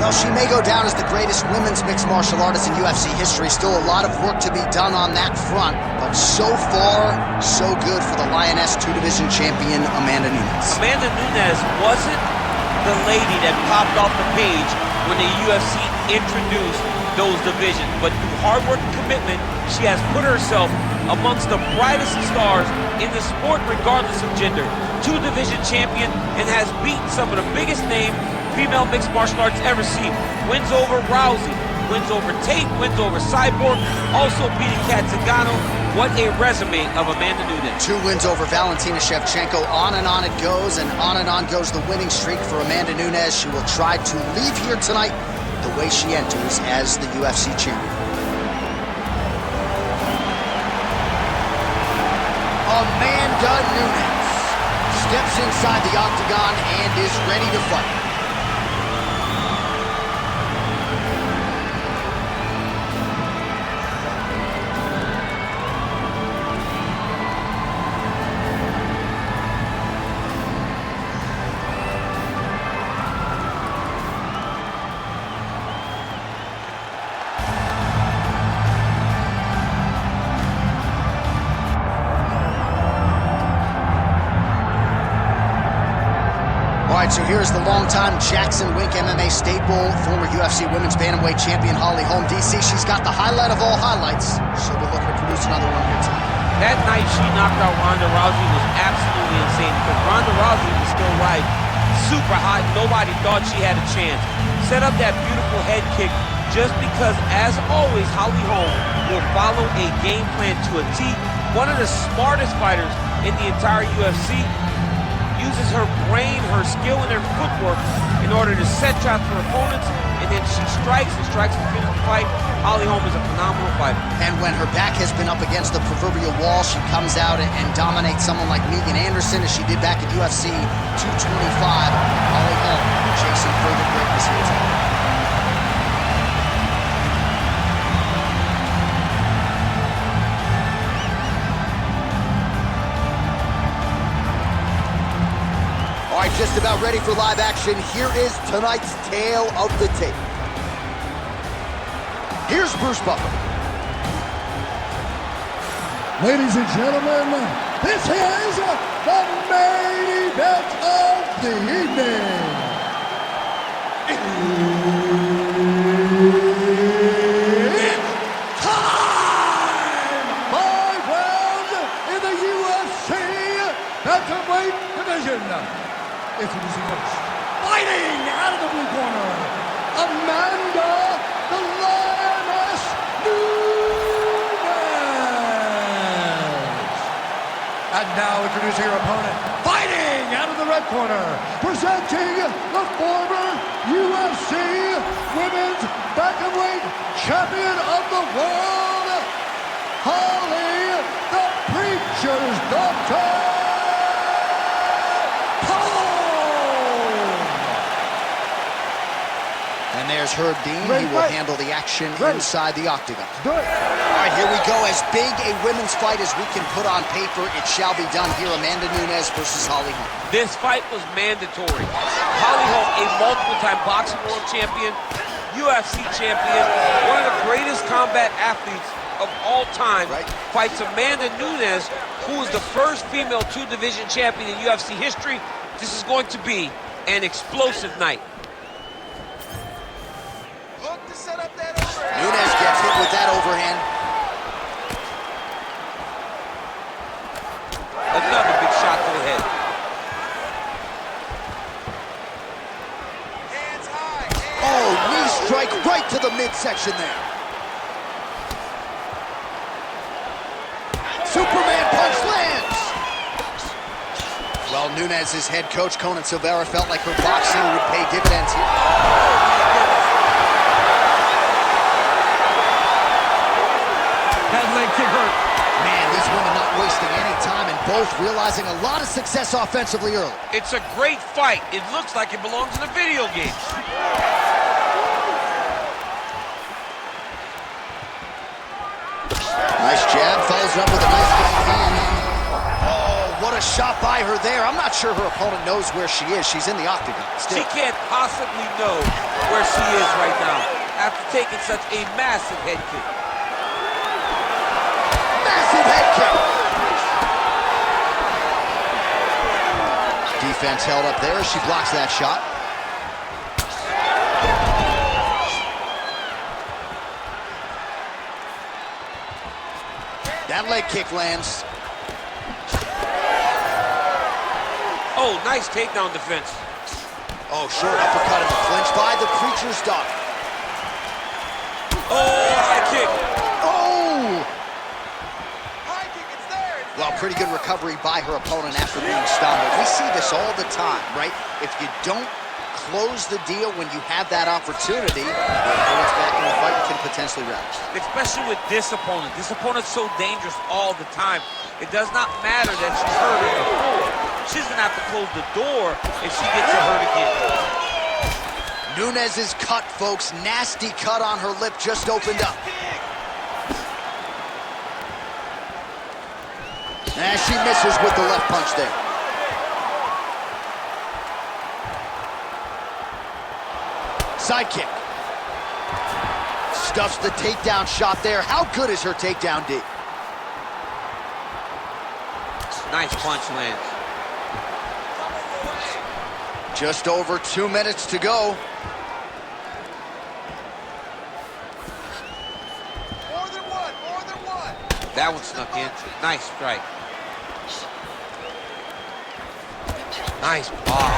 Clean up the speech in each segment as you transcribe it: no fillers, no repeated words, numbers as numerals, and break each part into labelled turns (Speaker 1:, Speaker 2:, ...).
Speaker 1: Well, she may go down as the greatest women's mixed martial artist in UFC history. Still a lot of work to be done on that front, but so far, so good for the Lioness two-division champion, Amanda Nunes.
Speaker 2: Amanda Nunes wasn't the lady that popped off the page when the UFC introduced those divisions, but through hard work and commitment, she has put herself amongst the brightest stars in the sport regardless of gender. Two-division champion and has beaten some of the biggest names female mixed martial arts ever seen. Wins over Rousey, wins over Tate, wins over Cyborg, also beating Kat Zingano. What a resume of Amanda Nunes.
Speaker 1: 2 wins over Valentina Shevchenko. On it goes, and on goes the winning streak for Amanda Nunes. She will try to leave here tonight the way she enters as the UFC champion. Amanda Nunes steps inside the octagon and is ready to fight. All right, so here's the longtime Jackson Wink MMA staple, former UFC Women's Bantamweight champion Holly Holm. DC, she's got the highlight of all highlights. She'll be looking to produce another one here tonight.
Speaker 2: That night she knocked out Ronda Rousey was absolutely insane because Ronda Rousey was still right, super hot. Nobody thought she had a chance. Set up that beautiful head kick just because, as always, Holly Holm will follow a game plan to a T. One of the smartest fighters in the entire UFC. Uses her brain, her skill, and her footwork in order to set traps for opponents, and then she strikes and finish the fight. Holly Holm is a phenomenal fighter.
Speaker 1: And when her back has been up against the proverbial wall, she comes out and dominates someone like Megan Anderson, as she did back at UFC 225. Holly Holm chasing further greatness here tonight. All right, just about ready for live action. Here is tonight's tale of the tape. Here's Bruce Buffer.
Speaker 3: Ladies and gentlemen, this is the main event of the evening. It's time! 5 rounds in the UFC Bantamweight division. Introducing first, fighting out of the blue corner, Amanda the Lioness Nunes. And now introducing her opponent, fighting out of the red corner, presenting the former UFC Women's Bantamweight Champion of the World, Holly the Preacher's Daughter.
Speaker 1: And there's Herb Dean. He will handle the action inside the octagon. All right, here we go. As big a women's fight as we can put on paper, it shall be done here. Amanda Nunes versus Holly Holm.
Speaker 2: This fight was mandatory. Holly Holm, a multiple-time boxing world champion, UFC champion, one of the greatest combat athletes of all time, fights Amanda Nunes, who is the first female two-division champion in UFC history. This is going to be an explosive night.
Speaker 1: Nunes gets hit with that overhand.
Speaker 2: Another big shot to the head.
Speaker 1: Hands high. Oh, knee strike right to the midsection there. Superman punch lands. Well, Nunes' head coach, Conan Silveira, felt like her boxing would pay dividends here.
Speaker 3: That leg kick hurt.
Speaker 1: Man, these women not wasting any time and both realizing a lot of success offensively early.
Speaker 2: It's a great fight. It looks like it belongs in a video game.
Speaker 1: Nice jab, follows it up with a nice right hand. Oh, what a shot by her there. I'm not sure her opponent knows where she is. She's in the octagon still.
Speaker 2: She can't possibly know where she is right now after taking such a massive head kick.
Speaker 1: Massive head kick. Defense held up there. She blocks that shot. That leg kick lands.
Speaker 2: Oh, nice takedown defense.
Speaker 1: Oh, short uppercut in the clinch by the Creature's Daughter.
Speaker 2: Oh, high kick.
Speaker 1: Oh!
Speaker 4: High kick, it's there.
Speaker 1: Well, pretty good recovery by her opponent after being stunned. We see this all the time, right? If you don't close the deal when you have that opportunity, your opponent's back in the fight and can potentially rest.
Speaker 2: Especially with this opponent. This opponent's so dangerous all the time. It does not matter that she's hurt her before. She's gonna have to close the door if she gets hurt again.
Speaker 1: Nunes is cut, folks. Nasty cut on her lip just opened up. And she misses with the left punch there. Side kick. Stuffs the takedown shot there. How good is her takedown, D?
Speaker 2: Nice punch lands.
Speaker 1: Just over 2 minutes to go.
Speaker 4: More than one, more than one.
Speaker 2: That one snuck in. Nice strike. Nice block.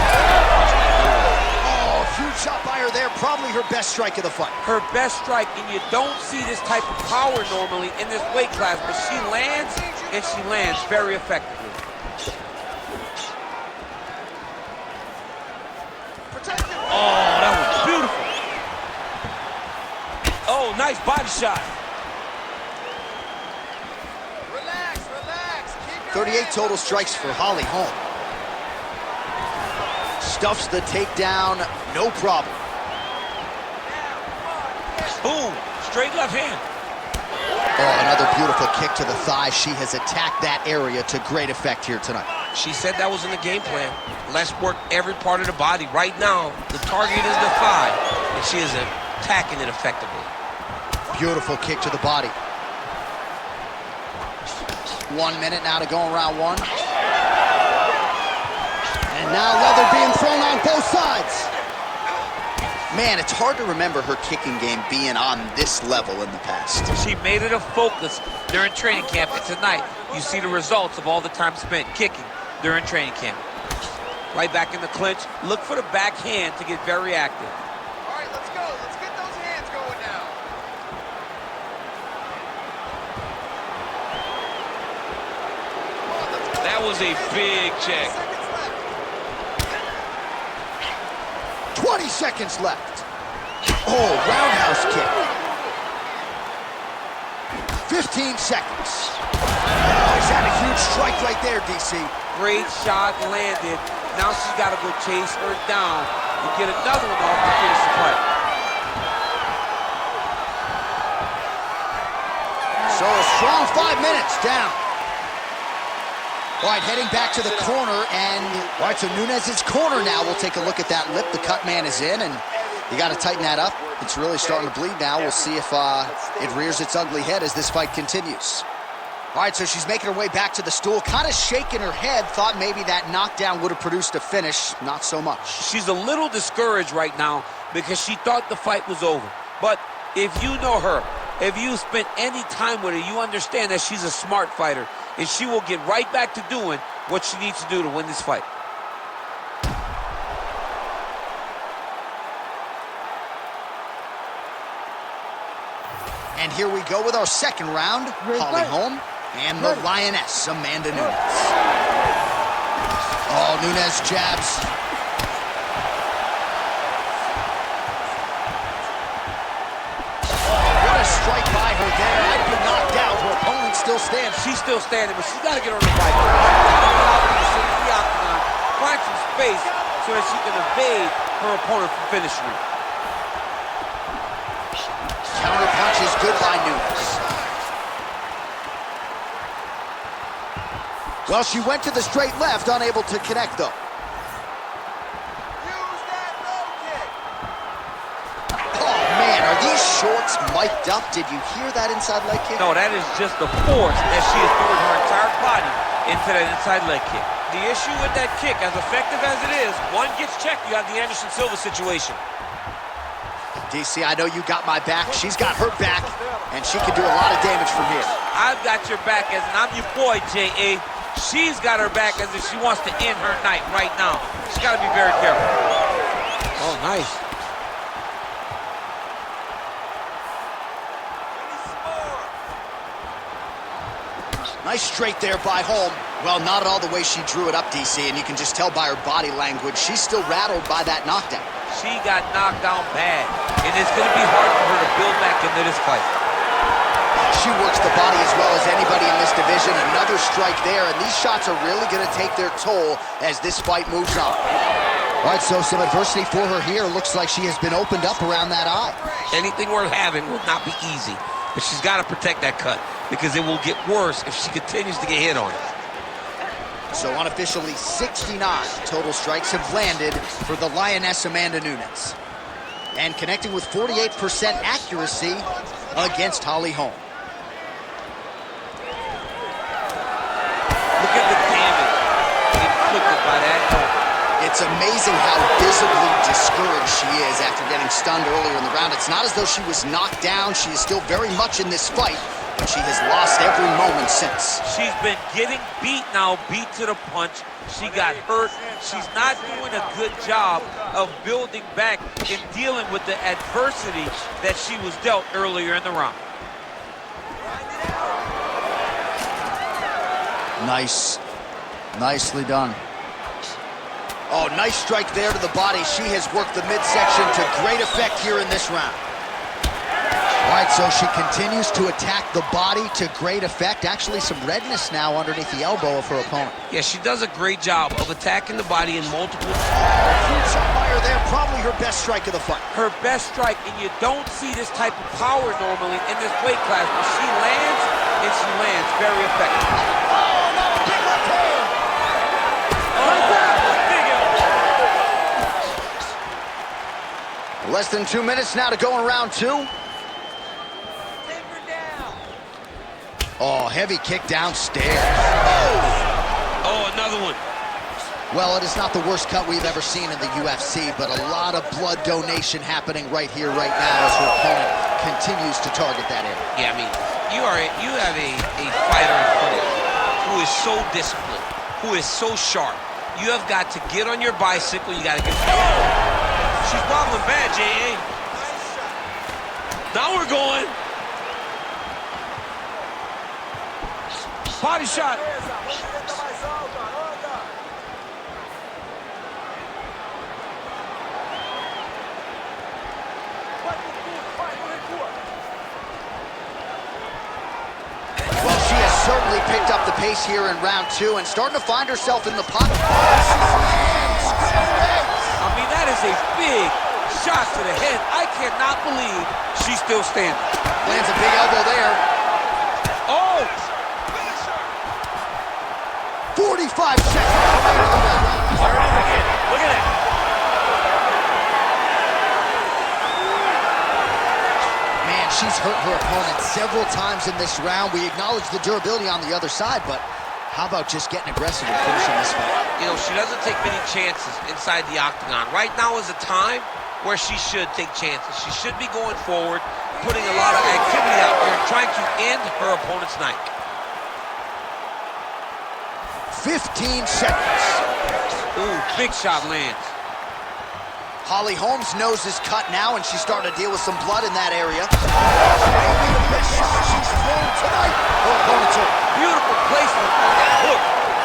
Speaker 1: Oh, huge shot by her there. Probably her best strike of the fight.
Speaker 2: Her best strike, and you don't see this type of power normally in this weight class, but she lands, and she lands very effectively. Oh, that was beautiful. Oh, nice body shot.
Speaker 4: Relax, relax. Keep your
Speaker 1: 38 total strikes for Holly Holm. Stuffs the takedown, no problem.
Speaker 2: Boom, straight left hand.
Speaker 1: Oh, another beautiful kick to the thigh. She has attacked that area to great effect here tonight.
Speaker 2: She said that was in the game plan. Let's work every part of the body. Right now, the target is the thigh, and she is attacking it effectively.
Speaker 1: Beautiful kick to the body. 1 minute now to go in round one. And now leather being thrown on both sides. Man, it's hard to remember her kicking game being on this level in the past.
Speaker 2: She made it a focus during training camp, and tonight you see the results of all the time spent kicking during training camp. Right back in the clinch. Look for the backhand to get very active.
Speaker 4: All right, let's go. Let's get those hands going now. Come on, let's go.
Speaker 2: That was a big check.
Speaker 1: 20 seconds left. Oh, roundhouse kick. 15 seconds. Oh, he's had a huge strike right there, DC.
Speaker 2: Great shot landed. Now she's got to go chase her down and get another one off to finish the fight.
Speaker 1: So a strong 5 minutes down. All right, heading back to the corner, and all right, so Nunes' corner now. We'll take a look at that lip. The cut man is in, and you got to tighten that up. It's really starting to bleed now. We'll see if it rears its ugly head as this fight continues. All right, so she's making her way back to the stool, kind of shaking her head, thought maybe that knockdown would have produced a finish. Not so much.
Speaker 2: She's a little discouraged right now because she thought the fight was over. But if you know her, if you spent any time with her, you understand that she's a smart fighter, and she will get right back to doing what she needs to do to win this fight.
Speaker 1: And here we go with our second round. Holly Holm and the Lioness, Amanda Nunes. Oh, Nunes jabs. What a strike by her there. I'd be knocked out. Her opponent still stands.
Speaker 2: She's still standing, but she's got to get on the fight. She's got to get out to the center of the octagon, find some space so that she can evade her opponent from finishing her.
Speaker 1: Counter punch is good by Nunes. Well, she went to the straight left, unable to connect, though.
Speaker 4: Use that low kick.
Speaker 1: Oh, man, are these shorts mic'd up? Did you hear that inside leg kick?
Speaker 2: No, that is just the force that she is throwing her entire body into that inside leg kick. The issue with that kick, as effective as it is, one gets checked, you have the Anderson Silva situation.
Speaker 1: DC, I know you got my back. She's got her back, and she can do a lot of damage from here.
Speaker 2: I've got your back, as and I'm your boy, J.A. She's got her back as if she wants to end her night right now. She's got to be very careful. Oh, nice.
Speaker 1: Nice straight there by Holm. Well, not at all the way she drew it up, DC, and you can just tell by her body language, she's still rattled by that knockdown.
Speaker 2: She got knocked down bad, and it's going to be hard for her to build back into this fight.
Speaker 1: She works the body as well as anybody in this division. Another strike there, and these shots are really going to take their toll as this fight moves on. All right, so some adversity for her here. Looks like she has been opened up around that eye.
Speaker 2: Anything worth having will not be easy, but she's got to protect that cut because it will get worse if she continues to get hit on it.
Speaker 1: So unofficially, 69 total strikes have landed for the Lioness Amanda Nunes. And connecting with 48% accuracy against Holly Holm.
Speaker 2: Look at the damage inflicted by that.
Speaker 1: It's amazing how visibly discouraged she is after getting stunned earlier in the round. It's not as though she was knocked down. She is still very much in this fight, but she has lost every moment since.
Speaker 2: She's been getting beat now, beat to the punch. She got hurt. She's not doing a good job of building back and dealing with the adversity that she was dealt earlier in the round.
Speaker 1: Nice. Nicely done. Oh, nice strike there to the body. She has worked the midsection to great effect here in this round. All right, so she continues to attack the body to great effect. Actually, some redness now underneath the elbow of her opponent.
Speaker 2: Yeah, she does a great job of attacking the body in multiple...
Speaker 1: Huge fire there, probably her best strike of the fight.
Speaker 2: Her best strike, and you don't see this type of power normally in this weight class, but she lands, and she lands very effective.
Speaker 1: Oh, no, big left hand.
Speaker 2: Big elbow.
Speaker 1: Less than 2 minutes now to go in round two. Oh, heavy kick downstairs.
Speaker 2: Oh, another one.
Speaker 1: Well, it is not the worst cut we've ever seen in the UFC, but a lot of blood donation happening right here, right now, as her opponent continues to target that area.
Speaker 2: Yeah, I mean, you have a fighter in front of you who is so disciplined, who is so sharp. You have got to get on your bicycle. You got to get... She's wobbling bad, J.A. Now we're going. Body shot.
Speaker 1: Well, she has certainly picked up the pace here in round two and starting to find herself in the pocket.
Speaker 2: I mean, that is a big shot to the head. I cannot believe she's still standing.
Speaker 1: Lands a big elbow there.
Speaker 2: Oh!
Speaker 1: 45 seconds.
Speaker 2: There it is again. Look at that.
Speaker 1: Man, she's hurt her opponent several times in this round. We acknowledge the durability on the other side, but how about just getting aggressive and finishing this fight?
Speaker 2: You know, she doesn't take many chances inside the octagon. Right now is a time where she should take chances. She should be going forward, putting a lot of activity out there, trying to end her opponent's night.
Speaker 1: 15 seconds.
Speaker 2: Ooh, big shot lands.
Speaker 1: Holly Holm's nose is cut now, and she's starting to deal with some blood in that area. Maybe the best shot she's thrown tonight. Her opponent's hurt.
Speaker 2: Beautiful placement on that hook.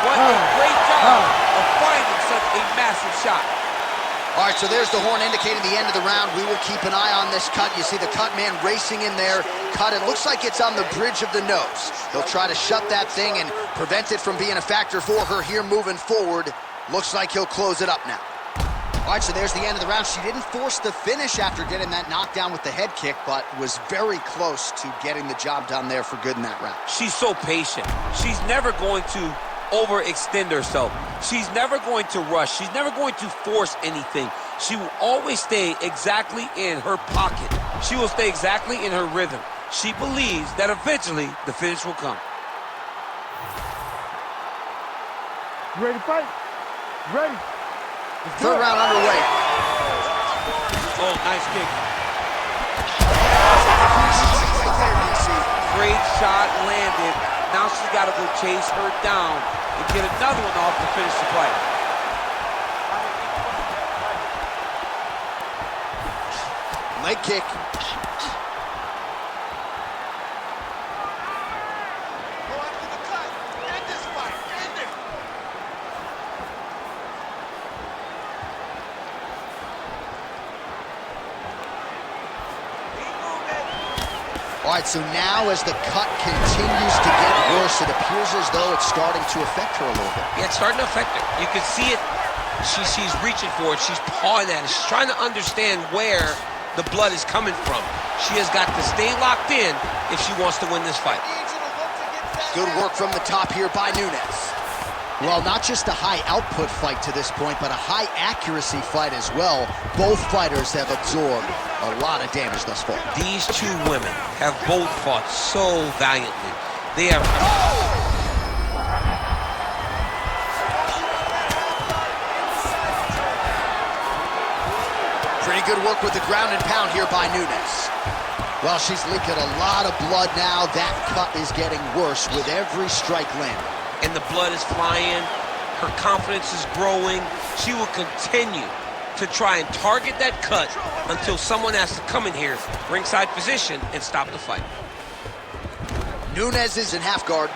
Speaker 2: What a great job of finding such a massive shot.
Speaker 1: All right, so there's the horn indicating the end of the round. We will keep an eye on this cut. You see the cut man racing in there. Cut, it looks like it's on the bridge of the nose. He'll try to shut that thing and prevent it from being a factor for her here moving forward. Looks like he'll close it up now. All right, so there's the end of the round. She didn't force the finish after getting that knockdown with the head kick, but was very close to getting the job done there for good in that round.
Speaker 2: She's so patient. She's never going to overextend herself. She's never going to rush. She's never going to force anything. She will always stay exactly in her pocket. She will stay exactly in her rhythm. She believes that eventually the finish will come.
Speaker 5: You ready to fight? Ready.
Speaker 1: Third round underway.
Speaker 2: Oh, nice kick. Great shot landed. Now she's got to go chase her down and get another one off to finish the fight.
Speaker 1: Leg kick.
Speaker 4: Go after the cut. End this fight. End it.
Speaker 1: All right, so now as the cut continues to get worse, it appears as though it's starting to affect her a little bit.
Speaker 2: Yeah, it's starting to affect her. You can see it. She's reaching for it. She's pawing at it. She's trying to understand where the blood is coming from. She has got to stay locked in if she wants to win this fight.
Speaker 4: Needs you to look to get that
Speaker 1: Good
Speaker 4: back.
Speaker 1: work from the top here by Nunes. Well, not just a high output fight to this point, but a high accuracy fight as well. Both fighters have absorbed a lot of damage thus far.
Speaker 2: These two women have both fought so valiantly. They have...
Speaker 1: Pretty good work with the ground and pound here by Nunes. Well, she's leaking a lot of blood now. That cut is getting worse with every strike landing.
Speaker 2: And the blood is flying. Her confidence is growing. She will continue to try and target that cut until someone has to come in here, ringside position, and stop the fight.
Speaker 1: Nunes is in half guard.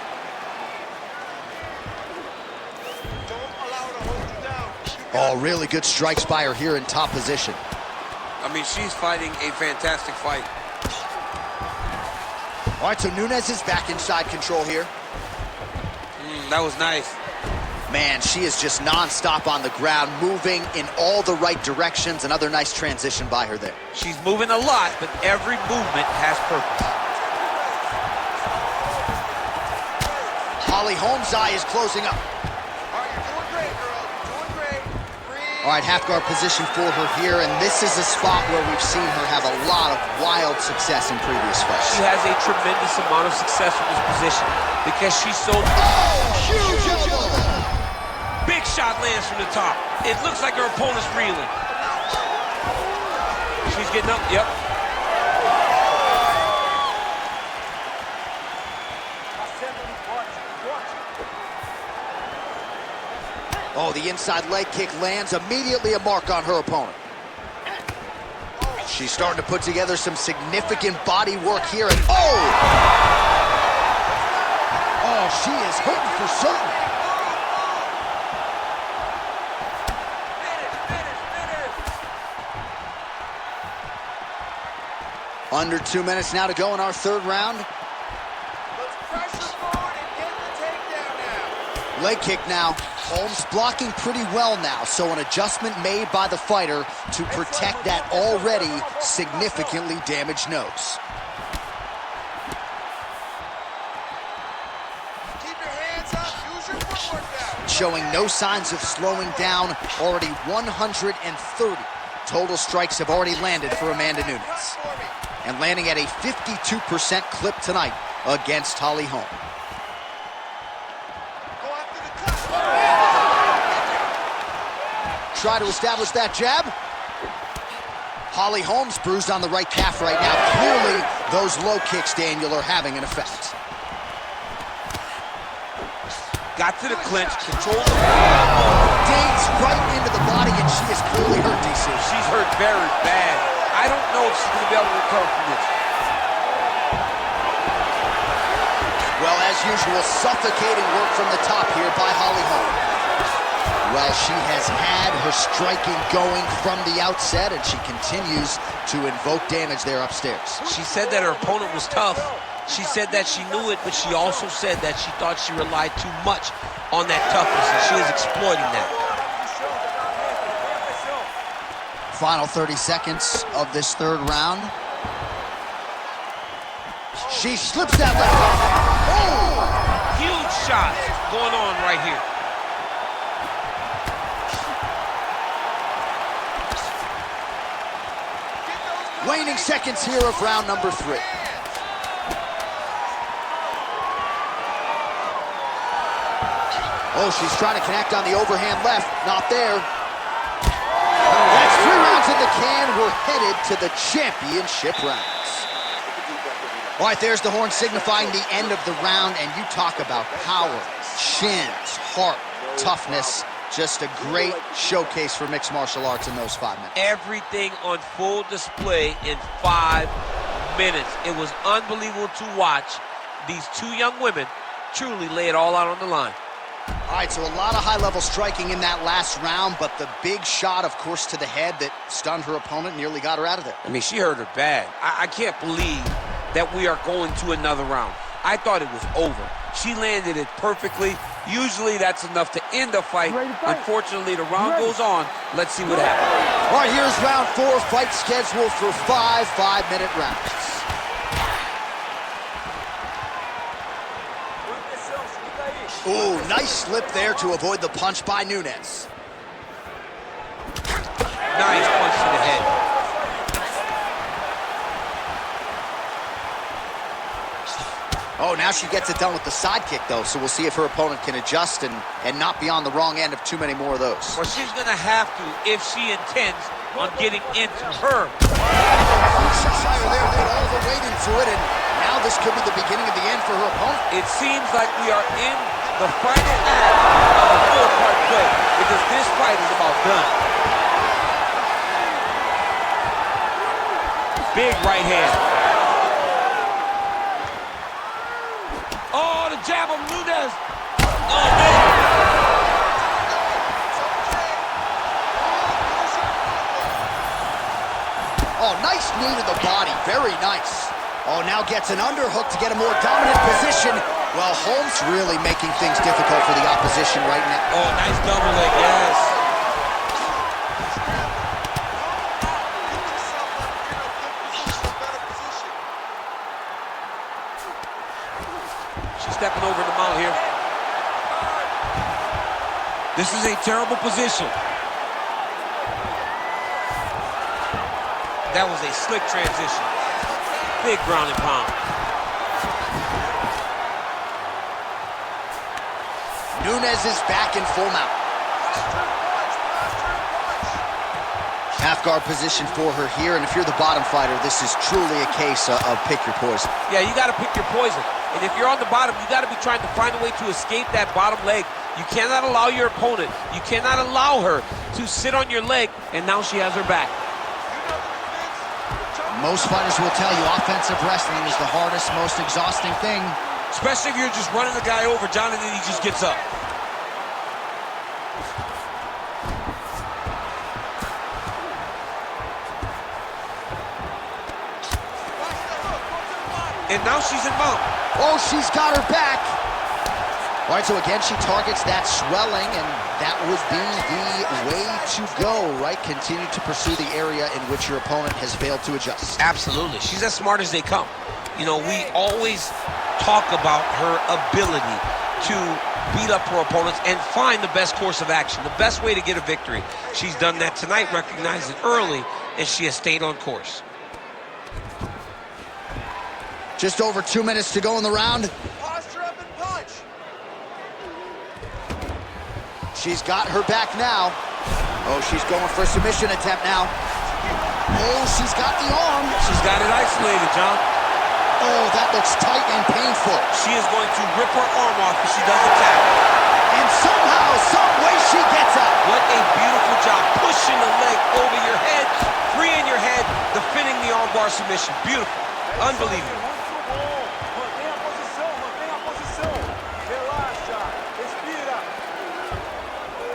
Speaker 4: Don't allow her to hold you down.
Speaker 1: Oh, really good strikes by her here in top position.
Speaker 2: I mean, she's fighting a fantastic fight.
Speaker 1: All right, so Nunes is back inside control here.
Speaker 2: That was nice.
Speaker 1: Man, she is just nonstop on the ground, moving in all the right directions. Another nice transition by her there.
Speaker 2: She's moving a lot, but every movement has purpose.
Speaker 1: Holm's eye is closing up.
Speaker 4: All right, you're doing great, girl. Doing great. Breathe.
Speaker 1: All right, half guard position for her here, and this is a spot where we've seen her have a lot of wild success in previous fights.
Speaker 2: She has a tremendous amount of success with this position because she's so...
Speaker 1: Huge elbow!
Speaker 2: Big shot lands from the top. It looks like her opponent's reeling. She's getting up, yep.
Speaker 1: Oh, the inside leg kick lands, immediately a mark on her opponent. She's starting to put together some significant body work here, and oh! Oh, she is hurting for certain. Under 2 minutes now to go in our third round.
Speaker 4: Let's pressure forward and get the takedown now.
Speaker 1: Leg kick now. Holm's blocking pretty well now, so an adjustment made by the fighter to protect that already significantly damaged nose.
Speaker 4: Keep your hands up. Use your footwork now.
Speaker 1: Showing no signs of slowing down, already 130 total strikes have already landed for Amanda Nunes.
Speaker 4: For me.
Speaker 1: And landing at a 52% clip tonight against Holm.
Speaker 4: Go after the cut.
Speaker 1: Try to establish that jab. Holm's bruised on the right calf right now. Clearly, those low kicks, Daniel, are having an effect.
Speaker 2: Got to the clinch, controlled the...
Speaker 1: Dates right into the body, and she is clearly hurt, DC.
Speaker 2: She's hurt very bad. I don't know if she's going to be able to recover from this.
Speaker 1: Well, as usual, suffocating work from the top here by Holm. Well, she has had her striking going from the outset, and she continues to invoke damage there upstairs.
Speaker 2: She said that her opponent was tough. She said that she knew it, but she also said that she thought she relied too much on that toughness, and she is exploiting that.
Speaker 1: Final 30 seconds of this third round. She slips that left hook. Oh!
Speaker 2: Huge shots going on right here.
Speaker 1: Waning seconds here of round number 3. Oh, she's trying to connect on the overhand left. Not there. That's 3 rounds in the can. We're headed to the championship rounds. All right, there's the horn signifying the end of the round, and you talk about power, chins, heart, toughness. Just a great showcase for mixed martial arts in those 5 minutes.
Speaker 2: Everything on full display in 5 minutes. It was unbelievable to watch these 2 young women truly lay it all out on the line.
Speaker 1: All right, so a lot of high-level striking in that last round, but the big shot, of course, to the head that stunned her opponent, nearly got her out of there.
Speaker 2: I mean, she hurt her bad. I can't believe that we are going to another round. I thought it was over. She landed it perfectly. Usually that's enough to end a fight. Unfortunately, the round goes on. Let's see what happens.
Speaker 1: All right, here's round 4, fight scheduled for 5 5-minute rounds. Ooh, nice slip there to avoid the punch by Nunes.
Speaker 2: Nice punch to the head.
Speaker 1: Oh, now she gets it done with the side kick, though, so we'll see if her opponent can adjust and not be on the wrong end of too many more of those.
Speaker 2: Well, she's going to have to if she intends on getting into her.
Speaker 1: Shire there did all the waiting to it, and now this could be the beginning of the end for her opponent.
Speaker 2: It seems like we are in the final act of a 4-part play because this fight is about done. Big right hand. Oh, the jab of Nunes. Oh, man.
Speaker 1: Oh, nice knee to the body. Very nice. Oh, now gets an underhook to get a more dominant position. Well, Holm's really making things difficult for the opposition right now.
Speaker 2: Oh, nice double leg, yes. She's stepping over the mount here. This is a terrible position. That was a slick transition. Big ground and pound.
Speaker 1: Nunes is back in full mount. Half guard position for her here, and if you're the bottom fighter, this is truly a case of pick your poison.
Speaker 2: Yeah, you got to pick your poison. And if you're on the bottom, you got to be trying to find a way to escape that bottom leg. You cannot allow your opponent, you cannot allow her to sit on your leg, and now she has her back.
Speaker 1: Most fighters will tell you offensive wrestling is the hardest, most exhausting thing.
Speaker 2: Especially if you're just running the guy over, John, and then he just gets up. And now she's in mount.
Speaker 1: Oh, she's got her back. All right, so again, she targets that swelling, and that would be the way to go, right? Continue to pursue the area in which your opponent has failed to adjust.
Speaker 2: Absolutely. She's as smart as they come. You know, we always talk about her ability to beat up her opponents and find the best course of action, the best way to get a victory. She's done that tonight, recognized it early, and she has stayed on course.
Speaker 1: Just over 2 minutes to go in the round.
Speaker 4: Posture up and punch.
Speaker 1: She's got her back now. Oh, she's going for a submission attempt now. Oh, she's got the arm.
Speaker 2: She's got it isolated, John.
Speaker 1: Oh, that looks tight and painful.
Speaker 2: She is going to rip her arm off if she doesn't tap.
Speaker 1: And somehow, some way, she gets out.
Speaker 2: What a beautiful job. Pushing the leg over your head, freeing your head, defending the armbar submission. Beautiful. Unbelievable.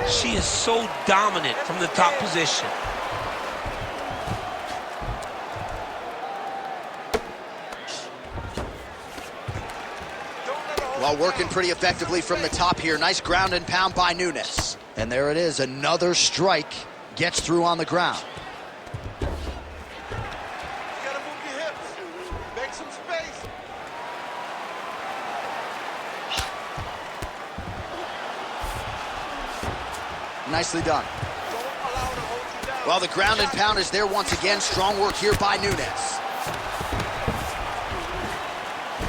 Speaker 2: She is so dominant from the top position.
Speaker 1: Well, working pretty effectively from the top here. Nice ground and pound by Nunes. And there it is, another strike gets through on the ground.
Speaker 4: You gotta move your hips. Make some space.
Speaker 1: Nicely done.
Speaker 4: Don't allow her to hold you down.
Speaker 1: Well, the ground and pound is there once again. Strong work here by Nunes.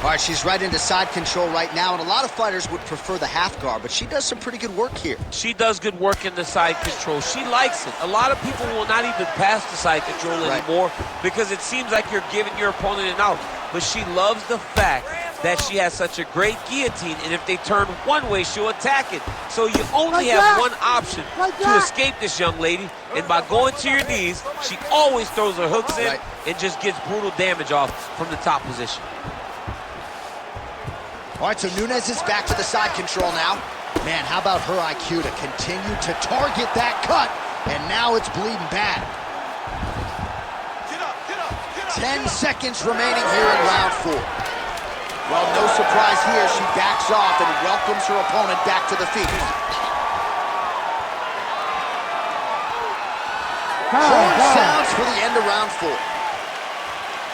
Speaker 1: All right, she's right into side control right now, and a lot of fighters would prefer the half guard, but she does some pretty good work here.
Speaker 2: She does good work in the side control. She likes it. A lot of people will not even pass the side control anymore because it seems like you're giving your opponent an out. But she loves the fact that she has such a great guillotine, and if they turn one way, she'll attack it. So you only have one option to escape this young lady, and by going to your knees, she always throws her hooks in and just gets brutal damage off from the top position.
Speaker 1: All right, so Nunes is back to the side control now. Man, how about her IQ to continue to target that cut, and now it's bleeding bad.
Speaker 4: Get up, get up, get up.
Speaker 1: 10 seconds remaining here in round 4. Well, no surprise here. She backs off and welcomes her opponent back to the feet. Horn sounds for the end of round 4.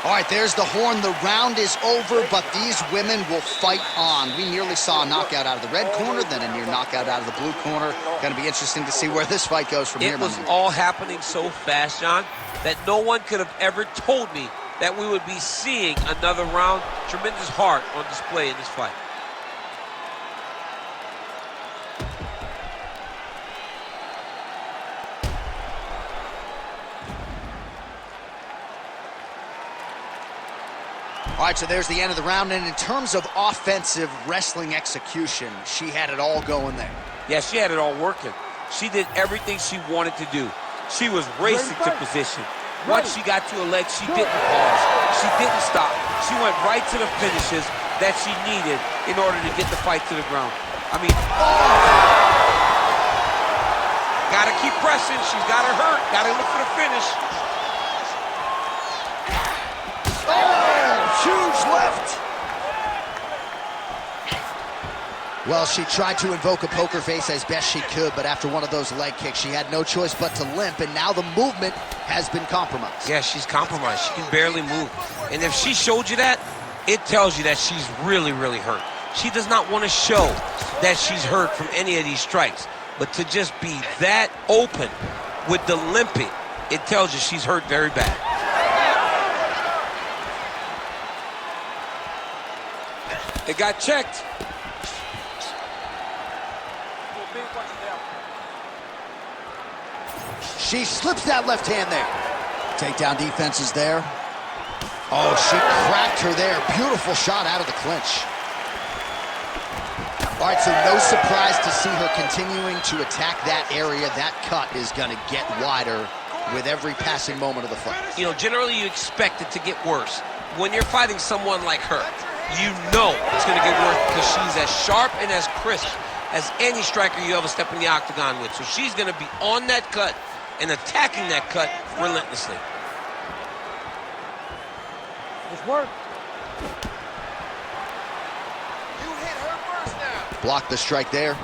Speaker 1: All right, there's the horn. The round is over, but these women will fight on. We nearly saw a knockout out of the red corner, then a near knockout out of the blue corner. Going to be interesting to see where this fight goes from here.
Speaker 2: It was all happening so fast, John, that no one could have ever told me that we would be seeing another round. Tremendous heart on display in this fight.
Speaker 1: All right, so there's the end of the round, and in terms of offensive wrestling execution, she had it all going there.
Speaker 2: Yeah, she had it all working. She did everything she wanted to do. She was racing to position. Once she got to a leg, she didn't pause. She didn't stop. She went right to the finishes that she needed in order to get the fight to the ground. I mean, gotta keep pressing. She's got her hurt. Gotta look for the finish.
Speaker 1: Huge left. Well, she tried to invoke a poker face as best she could, but after one of those leg kicks, she had no choice but to limp, and now the movement has been compromised.
Speaker 2: Yeah, she's compromised. She can barely move. And if she showed you that, it tells you that she's really, really hurt. She does not want to show that she's hurt from any of these strikes, but to just be that open with the limping, it tells you she's hurt very bad. It got checked.
Speaker 1: She slips that left hand there. Takedown defense is there. Oh, she cracked her there. Beautiful shot out of the clinch. All right, so no surprise to see her continuing to attack that area. That cut is going to get wider with every passing moment of the fight.
Speaker 2: You know, generally you expect it to get worse. When you're fighting someone like her, you know it's going to get worse because she's as sharp and as crisp as any striker you ever step in the octagon with. So she's going to be on that cut and attacking that cut relentlessly.
Speaker 5: Just work.
Speaker 4: You hit her first now.
Speaker 1: Blocked the strike there.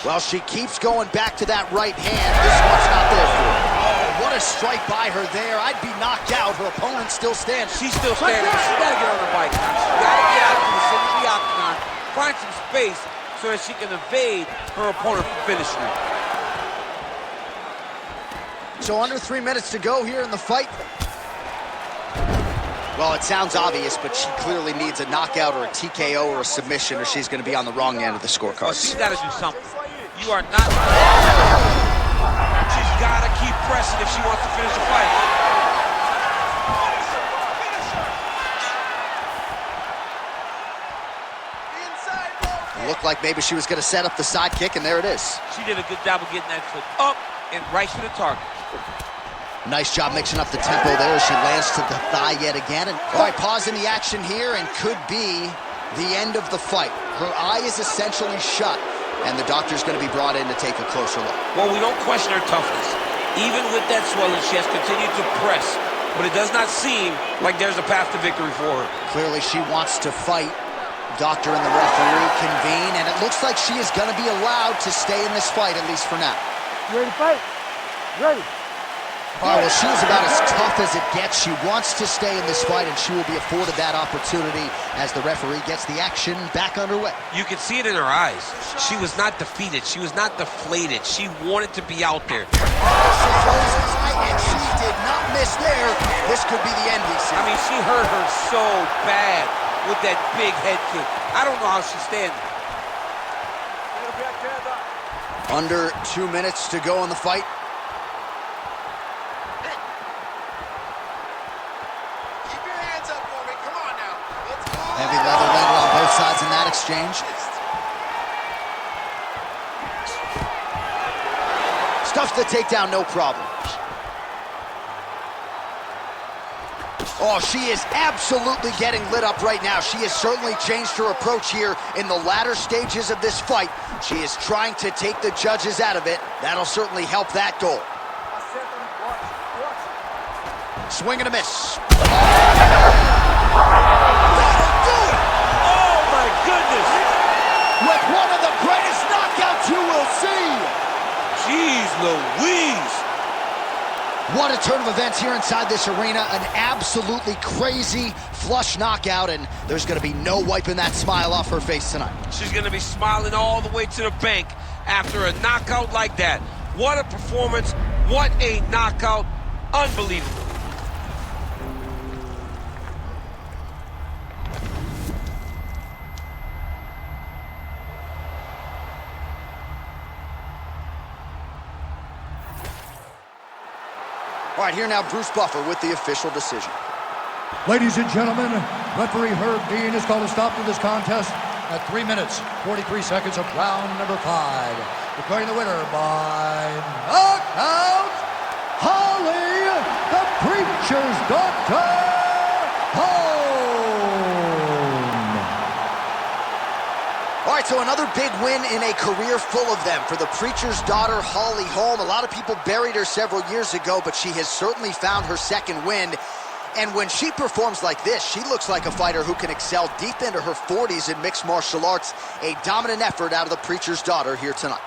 Speaker 1: Well, she keeps going back to that right hand. This one's not there for her. Oh, what a strike by her there. I'd be knocked out. Her opponent's still standing.
Speaker 2: She's still standing, but she's got to get on the bike now. She's got to get out to the center of the octagon, find some space so that she can evade her opponent from finishing her.
Speaker 1: So under 3 minutes to go here in the fight. Well, it sounds obvious, but she clearly needs a knockout or a TKO or a submission, or she's going to be on the wrong end of the
Speaker 2: Well,
Speaker 1: scorecard.
Speaker 2: she's got to do something. You are not... She's got to keep pressing if she wants to finish the fight.
Speaker 1: It looked like maybe she was going to set up the side kick, and there it is.
Speaker 2: She did a good job of getting that foot up and right to the target.
Speaker 1: Nice job mixing up the tempo there as she lands to the thigh yet again. And, all right, pause in the action here, and could be the end of the fight. Her eye is essentially shut, and the doctor's going to be brought in to take a closer look.
Speaker 2: Well, we don't question her toughness. Even with that swelling, she has continued to press, but it does not seem like there's a path to victory for her.
Speaker 1: Clearly, she wants to fight. Doctor and the referee convene, and it looks like she is going to be allowed to stay in this fight, at least for now.
Speaker 5: You ready to fight? Ready.
Speaker 1: All right, well, she is about as tough as it gets. She wants to stay in this fight, and she will be afforded that opportunity as the referee gets the action back underway.
Speaker 2: You can see it in her eyes. She was not defeated. She was not deflated. She wanted to be out there.
Speaker 1: And she did not miss there. This could be the end, we see.
Speaker 2: I mean, she hurt her so bad with that big head kick. I don't know how she's standing.
Speaker 1: Under 2 minutes to go in the fight. Heavy leather landed on both sides in that exchange. Stuffs the takedown, no problem. Oh, she is absolutely getting lit up right now. She has certainly changed her approach here in the latter stages of this fight. She is trying to take the judges out of it. That'll certainly help that goal. Swing and a miss. With one of the greatest knockouts you will see.
Speaker 2: Jeez Louise.
Speaker 1: What a turn of events here inside this arena. An absolutely crazy flush knockout, and there's going to be no wiping that smile off her face tonight.
Speaker 2: She's going to be smiling all the way to the bank after a knockout like that. What a performance. What a knockout. Unbelievable.
Speaker 1: All right, here now Bruce Buffer with the official decision.
Speaker 3: Ladies and gentlemen, referee Herb Dean has called a stop to this contest at 3 minutes, 43 seconds of round number 5. Declaring the winner by knockout, Holly, the Preacher's Daughter, Holm.
Speaker 1: All right, so another big win in a career full of them for the Preacher's Daughter, Holly Holm. A lot of people buried her several years ago, but she has certainly found her second wind. And when she performs like this, she looks like a fighter who can excel deep into her 40s in mixed martial arts. A dominant effort out of the Preacher's Daughter here tonight.